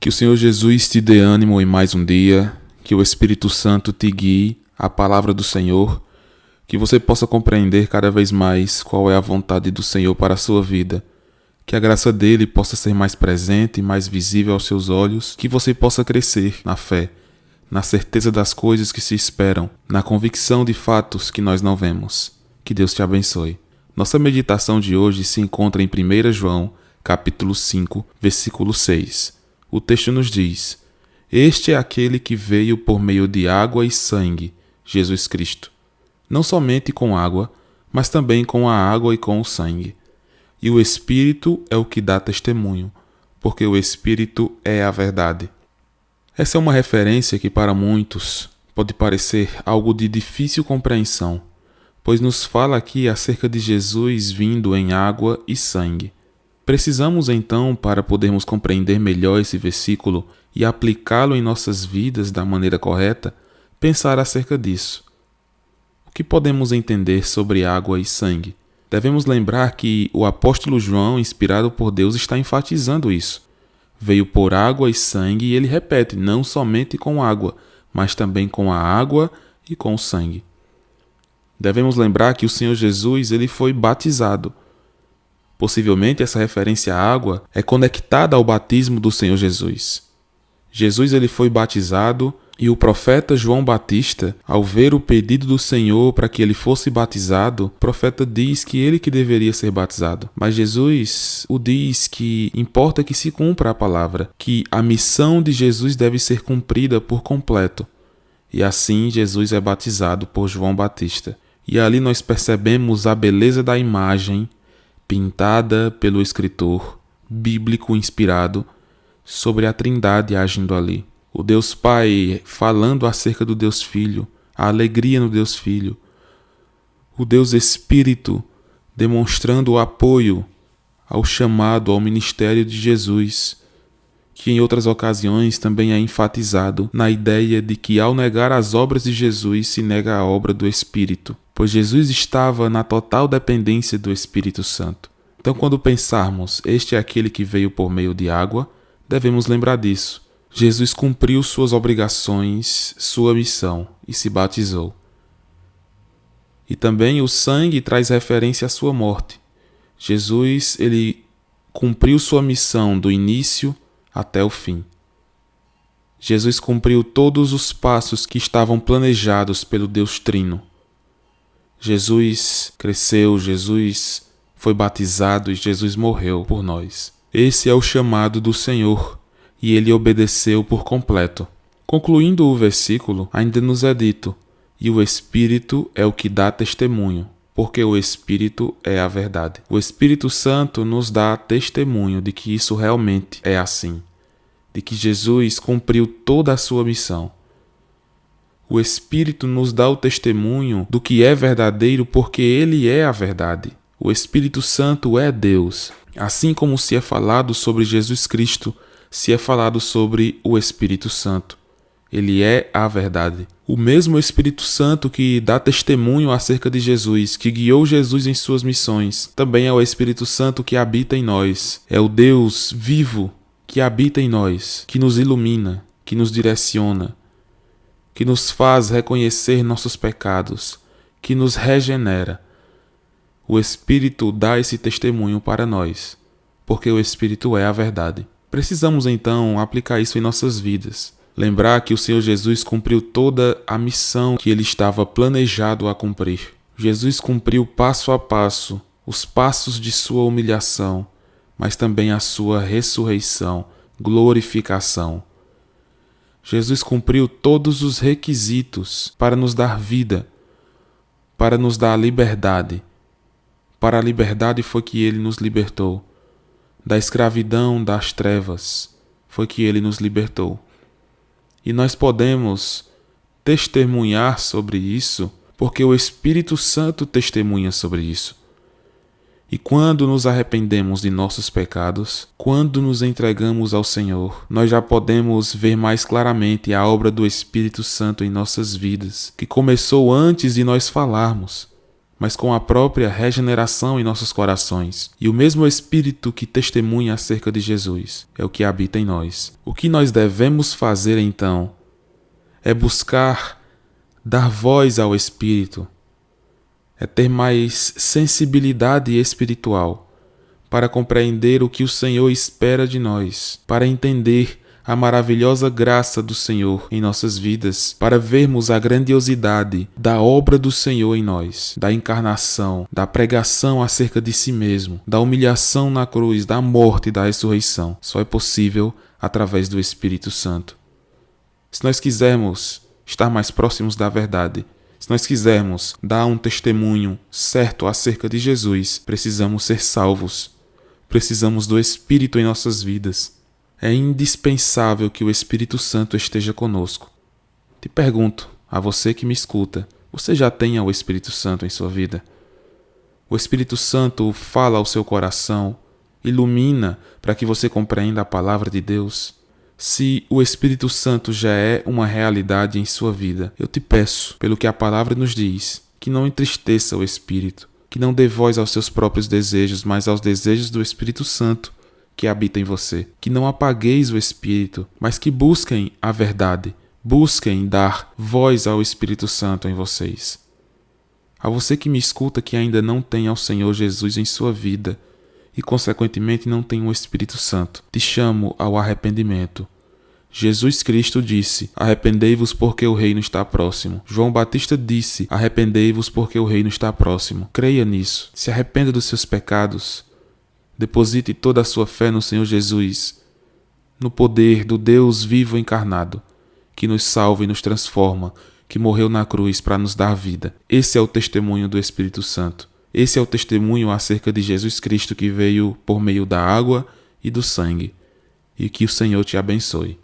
Que o Senhor Jesus te dê ânimo em mais um dia, que o Espírito Santo te guie à palavra do Senhor, que você possa compreender cada vez mais qual é a vontade do Senhor para a sua vida, que a graça dele possa ser mais presente e mais visível aos seus olhos, que você possa crescer na fé, na certeza das coisas que se esperam, na convicção de fatos que nós não vemos. Que Deus te abençoe. Nossa meditação de hoje se encontra em 1 João, capítulo 5, versículo 6. O texto nos diz: Este é aquele que veio por meio de água e sangue, Jesus Cristo. Não somente com água, mas também com a água e com o sangue. E o Espírito é o que dá testemunho, porque o Espírito é a verdade. Essa é uma referência que para muitos pode parecer algo de difícil compreensão, pois nos fala aqui acerca de Jesus vindo em água e sangue. Precisamos então, para podermos compreender melhor esse versículo e aplicá-lo em nossas vidas da maneira correta, pensar acerca disso. O que podemos entender sobre água e sangue? Devemos lembrar que o apóstolo João, inspirado por Deus, está enfatizando isso. Veio por água e sangue e ele repete, não somente com água, mas também com a água e com o sangue. Devemos lembrar que o Senhor Jesus ele foi batizado. Possivelmente essa referência à água é conectada ao batismo do Senhor Jesus. Jesus ele foi batizado e o profeta João Batista, ao ver o pedido do Senhor para que ele fosse batizado, o profeta diz que ele que deveria ser batizado. Mas Jesus o diz que importa que se cumpra a palavra, que a missão de Jesus deve ser cumprida por completo. E assim Jesus é batizado por João Batista. E ali nós percebemos a beleza da imagem pintada pelo escritor bíblico inspirado sobre a Trindade agindo ali. O Deus Pai falando acerca do Deus Filho, a alegria no Deus Filho. O Deus Espírito demonstrando o apoio ao chamado, ao ministério de Jesus, que em outras ocasiões também é enfatizado na ideia de que ao negar as obras de Jesus se nega a obra do Espírito, pois Jesus estava na total dependência do Espírito Santo. Então, quando pensarmos, este é aquele que veio por meio de água, devemos lembrar disso. Jesus cumpriu suas obrigações, sua missão, e se batizou. E também o sangue traz referência à sua morte. Jesus, ele cumpriu sua missão do início até o fim. Jesus cumpriu todos os passos que estavam planejados pelo Deus Trino. Jesus cresceu, Jesus foi batizado e Jesus morreu por nós. Esse é o chamado do Senhor e ele obedeceu por completo. Concluindo o versículo, ainda nos é dito: e o Espírito é o que dá testemunho, porque o Espírito é a verdade. O Espírito Santo nos dá testemunho de que isso realmente é assim, de que Jesus cumpriu toda a sua missão. O Espírito nos dá o testemunho do que é verdadeiro porque ele é a verdade. O Espírito Santo é Deus. Assim como se é falado sobre Jesus Cristo, se é falado sobre o Espírito Santo. Ele é a verdade. O mesmo Espírito Santo que dá testemunho acerca de Jesus, que guiou Jesus em suas missões, também é o Espírito Santo que habita em nós. É o Deus vivo que habita em nós, que nos ilumina, que nos direciona, que nos faz reconhecer nossos pecados, que nos regenera. O Espírito dá esse testemunho para nós, porque o Espírito é a verdade. Precisamos então aplicar isso em nossas vidas. Lembrar que o Senhor Jesus cumpriu toda a missão que ele estava planejado a cumprir. Jesus cumpriu passo a passo os passos de sua humilhação, mas também a sua ressurreição, glorificação. Jesus cumpriu todos os requisitos para nos dar vida, para nos dar liberdade. Para a liberdade foi que ele nos libertou. Da escravidão das trevas foi que ele nos libertou. E nós podemos testemunhar sobre isso porque o Espírito Santo testemunha sobre isso. E quando nos arrependemos de nossos pecados, quando nos entregamos ao Senhor, nós já podemos ver mais claramente a obra do Espírito Santo em nossas vidas, que começou antes de nós falarmos, mas com a própria regeneração em nossos corações. E o mesmo Espírito que testemunha acerca de Jesus é o que habita em nós. O que nós devemos fazer então é buscar dar voz ao Espírito, é ter mais sensibilidade espiritual para compreender o que o Senhor espera de nós, para entender a maravilhosa graça do Senhor em nossas vidas, para vermos a grandiosidade da obra do Senhor em nós, da encarnação, da pregação acerca de si mesmo, da humilhação na cruz, da morte e da ressurreição. Só é possível através do Espírito Santo. Se nós quisermos estar mais próximos da verdade, se nós quisermos dar um testemunho certo acerca de Jesus, precisamos ser salvos. Precisamos do Espírito em nossas vidas. É indispensável que o Espírito Santo esteja conosco. Te pergunto, a você que me escuta, você já tem o Espírito Santo em sua vida? O Espírito Santo fala ao seu coração, ilumina para que você compreenda a palavra de Deus? Se o Espírito Santo já é uma realidade em sua vida, eu te peço, pelo que a palavra nos diz, que não entristeça o Espírito, que não dê voz aos seus próprios desejos, mas aos desejos do Espírito Santo que habita em você. Que não apagueis o Espírito, mas que busquem a verdade, busquem dar voz ao Espírito Santo em vocês. A você que me escuta que ainda não tem ao Senhor Jesus em sua vida e, consequentemente, não tem o Espírito Santo, te chamo ao arrependimento. Jesus Cristo disse: arrependei-vos porque o reino está próximo. João Batista disse: arrependei-vos porque o reino está próximo. Creia nisso. Se arrependa dos seus pecados. Deposite toda a sua fé no Senhor Jesus, no poder do Deus vivo encarnado, que nos salva e nos transforma, que morreu na cruz para nos dar vida. Esse é o testemunho do Espírito Santo. Esse é o testemunho acerca de Jesus Cristo que veio por meio da água e do sangue. E que o Senhor te abençoe.